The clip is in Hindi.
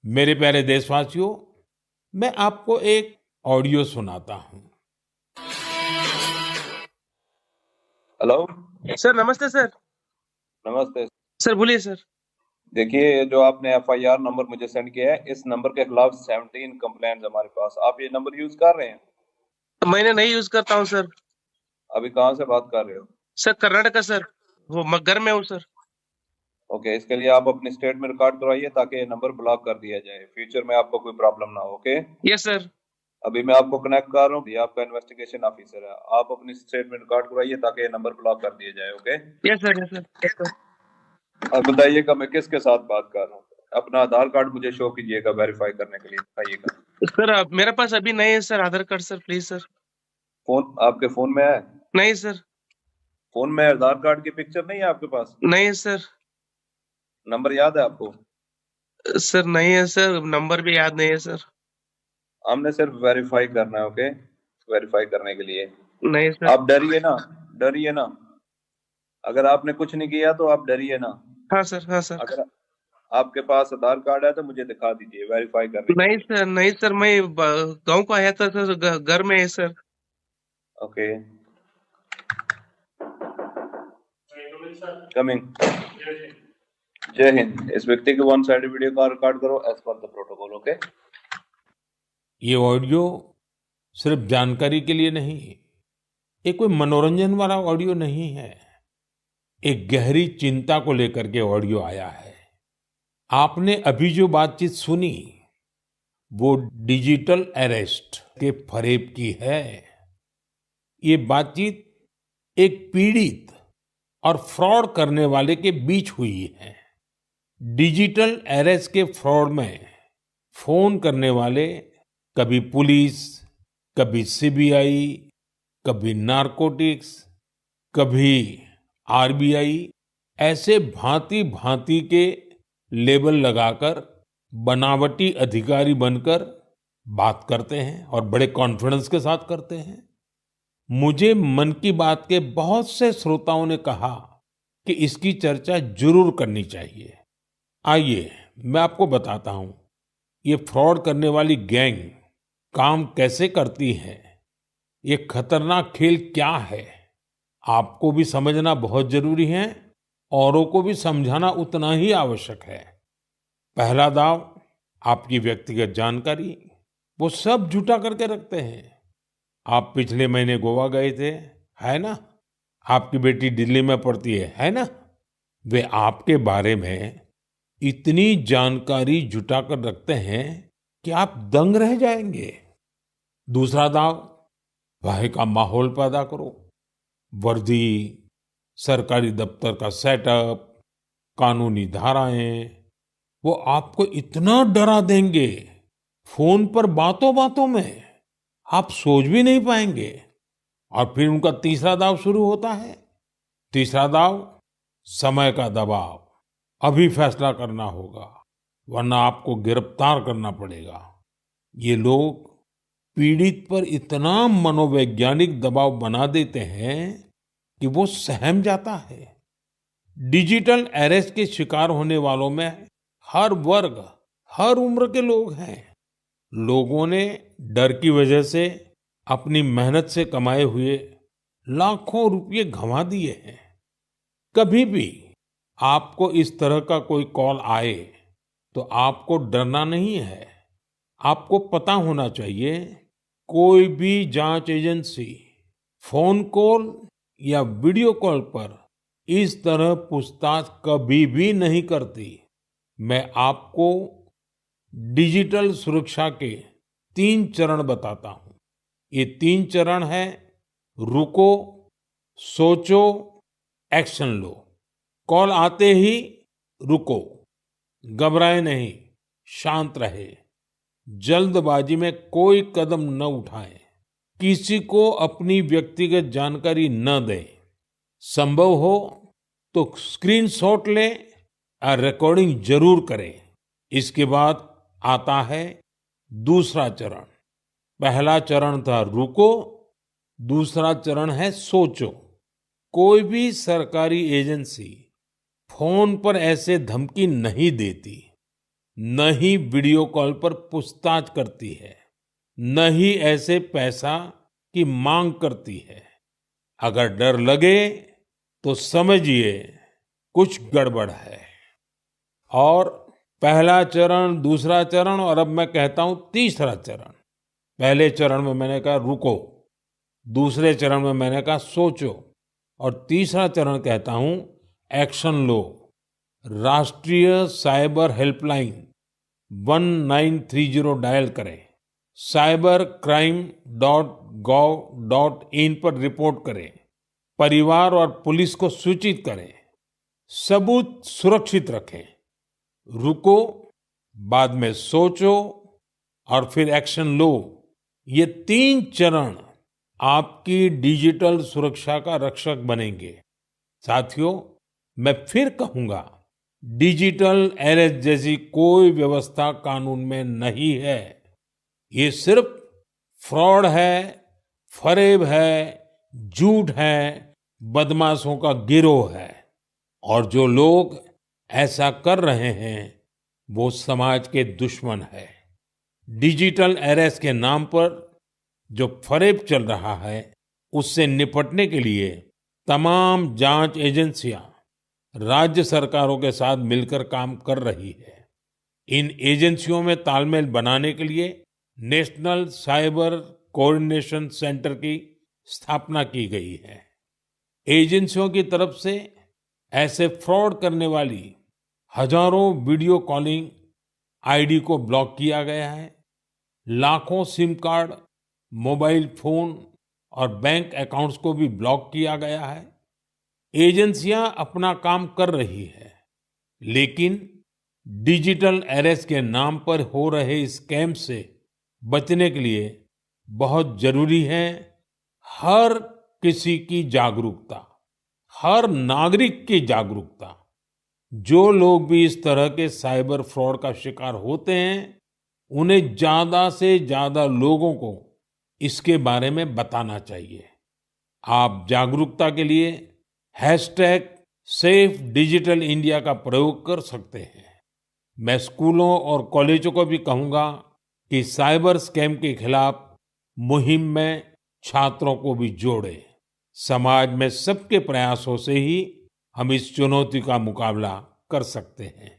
मेरे प्यारे देशवासियों, मैं आपको एक ऑडियो सुनाता हूं। हेलो। सर नमस्ते सर। नमस्ते। सर बोलिए सर। देखिए, ये जो आपने एफआईआर नंबर मुझे सेंड किया है, इस नंबर के खिलाफ 17 कंप्लेंट्स हमारे पास। आप ये नंबर यूज कर रहे हैं? मैंने नहीं यूज करता हूँ सर। अभी कहाँ से बात कर रहे हो? Sir Karnataka sir. वो घर में हूँ सर। ओके, इसके लिए आप अपनी स्टेट में रिकॉर्ड करवाइए ताकि ये नंबर ब्लॉक कर दिया जाए, फ्यूचर में आपको कोई प्रॉब्लम ना हो। Okay, yes sir. अभी मैं आपको कनेक्ट कर रहा हूँ, ये आपका इन्वेस्टिगेशन ऑफिसर है। आप अपनी स्टेट में रिकॉर्ड करवाइए ताकि ये नंबर ब्लॉक कर दिया जाए। Okay, yes sir yes sir yes sir. अब बताइएगा मैं किसके साथ बात कर रहा हूँ। अपना आधार कार्ड मुझे शो कीजिएगा वेरीफाई करने के लिए, बताइएगा। सर मेरे पास अभी नहीं है sir Aadhaar card sir, please sir. Phone आपके फोन में है? नहीं सर। फोन में आधार कार्ड की पिक्चर नहीं है आपके पास? नहीं है सर। नंबर याद है आपको? सर नहीं है सर, नंबर भी याद नहीं है सर। हमने सिर्फ वेरीफाई करना है। ओके, वेरीफाई करने के लिए नहीं सर। आप डरिए ना, डरिए ना। अगर आपने कुछ नहीं किया तो आप डरिए ना। हाँ सर हाँ सर। अगर आपके पास आधार कार्ड है तो मुझे दिखा दीजिए वेरीफाई करने के नहीं लिए। सर नहीं सर, मैं गांव को आया था सर, घर में है सर। Okay, coming. जय हिंद। इस व्यक्ति के वन साइड वीडियो का रिकॉर्ड करो as per the protocol. Okay, ये ऑडियो सिर्फ जानकारी के लिए नहीं, ये कोई मनोरंजन वाला ऑडियो नहीं है। एक गहरी चिंता को लेकर के ऑडियो आया है। आपने अभी जो बातचीत सुनी, वो डिजिटल अरेस्ट के फरेब की है। ये बातचीत एक पीड़ित और फ्रॉड करने वाले के बीच हुई है। डिजिटल अरेस्ट के फ्रॉड में फोन करने वाले कभी पुलिस, कभी सीबीआई, कभी नारकोटिक्स, कभी आरबीआई, ऐसे भांति भांति के लेबल लगाकर बनावटी अधिकारी बनकर बात करते हैं और बड़े कॉन्फिडेंस के साथ करते हैं। मुझे मन की बात के बहुत से श्रोताओं ने कहा कि इसकी चर्चा जरूर करनी चाहिए। आइए मैं आपको बताता हूं ये फ्रॉड करने वाली गैंग काम कैसे करती है, ये खतरनाक खेल क्या है। आपको भी समझना बहुत जरूरी है, औरों को भी समझाना उतना ही आवश्यक है। पहला दाव, आपकी व्यक्तिगत जानकारी, वो सब जुटा करके रखते हैं। आप पिछले महीने गोवा गए थे, है ना? आपकी बेटी दिल्ली में पढ़ती है ना? वे आपके बारे में इतनी जानकारी जुटा कर रखते हैं कि आप दंग रह जाएंगे। दूसरा दाव, भय का माहौल पैदा करो। वर्दी, सरकारी दफ्तर का सेटअप, कानूनी धाराएं, वो आपको इतना डरा देंगे, फोन पर बातों बातों में आप सोच भी नहीं पाएंगे। और फिर उनका तीसरा दाव शुरू होता है। तीसरा दाव, समय का दबाव। अभी फैसला करना होगा, वरना आपको गिरफ्तार करना पड़ेगा। ये लोग पीड़ित पर इतना मनोवैज्ञानिक दबाव बना देते हैं कि वो सहम जाता है। डिजिटल अरेस्ट के शिकार होने वालों में हर वर्ग, हर उम्र के लोग हैं। लोगों ने डर की वजह से अपनी मेहनत से कमाए हुए लाखों रुपए गंवा दिए हैं। कभी भी आपको इस तरह का कोई कॉल आए तो आपको डरना नहीं है। आपको पता होना चाहिए, कोई भी जांच एजेंसी फोन कॉल या वीडियो कॉल पर इस तरह पूछताछ कभी भी नहीं करती। मैं आपको डिजिटल सुरक्षा के 3 चरण बताता हूं। ये 3 चरण है: रुको, सोचो, एक्शन लो। कॉल आते ही रुको, घबराए नहीं, शांत रहे, जल्दबाजी में कोई कदम न उठाएं, किसी को अपनी व्यक्तिगत जानकारी न दें। संभव हो तो स्क्रीनशॉट लें और रिकॉर्डिंग जरूर करें। इसके बाद आता है दूसरा चरण। पहला चरण था रुको, दूसरा चरण है सोचो। कोई भी सरकारी एजेंसी फोन पर ऐसे धमकी नहीं देती। न ही वीडियो कॉल पर पूछताछ करती है, न ही ऐसे पैसा की मांग करती है। अगर डर लगे तो समझिए कुछ गड़बड़ है। और पहला चरण, दूसरा चरण और अब मैं कहता हूं तीसरा चरण। पहले चरण में मैंने कहा रुको, दूसरे चरण में मैंने कहा सोचो और तीसरा चरण कहता हूं एक्शन लो। राष्ट्रीय साइबर हेल्पलाइन 1930 डायल करें, cybercrime.gov.in पर रिपोर्ट करें, परिवार और पुलिस को सूचित करें, सबूत सुरक्षित रखें। रुको, बाद में सोचो और फिर एक्शन लो। ये 3 चरण आपकी डिजिटल सुरक्षा का रक्षक बनेंगे। साथियों, मैं फिर कहूंगा, डिजिटल अरेस्ट जैसी कोई व्यवस्था कानून में नहीं है। ये सिर्फ फ्रॉड है, फरेब है, झूठ है, बदमाशों का गिरोह है। और जो लोग ऐसा कर रहे हैं वो समाज के दुश्मन है। डिजिटल अरेस्ट के नाम पर जो फरेब चल रहा है उससे निपटने के लिए तमाम जांच एजेंसियां राज्य सरकारों के साथ मिलकर काम कर रही है। इन एजेंसियों में तालमेल बनाने के लिए नेशनल साइबर कोऑर्डिनेशन सेंटर की स्थापना की गई है। एजेंसियों की तरफ से ऐसे फ्रॉड करने वाली हजारों वीडियो कॉलिंग आईडी को ब्लॉक किया गया है। लाखों सिम कार्ड, मोबाइल फोन और बैंक अकाउंट्स को भी ब्लॉक किया गया है। एजेंसियां अपना काम कर रही है, लेकिन डिजिटल अरेस्ट के नाम पर हो रहे स्कैम से बचने के लिए बहुत जरूरी है हर किसी की जागरूकता, हर नागरिक की जागरूकता। जो लोग भी इस तरह के साइबर फ्रॉड का शिकार होते हैं, उन्हें ज्यादा से ज्यादा लोगों को इसके बारे में बताना चाहिए। आप जागरूकता के लिए सेफ डिजिटल इंडिया का प्रयोग कर सकते हैं। मैं स्कूलों और कॉलेजों को भी कहूंगा कि साइबर स्कैम के खिलाफ मुहिम में छात्रों को भी जोड़े। समाज में सबके प्रयासों से ही हम इस चुनौती का मुकाबला कर सकते हैं।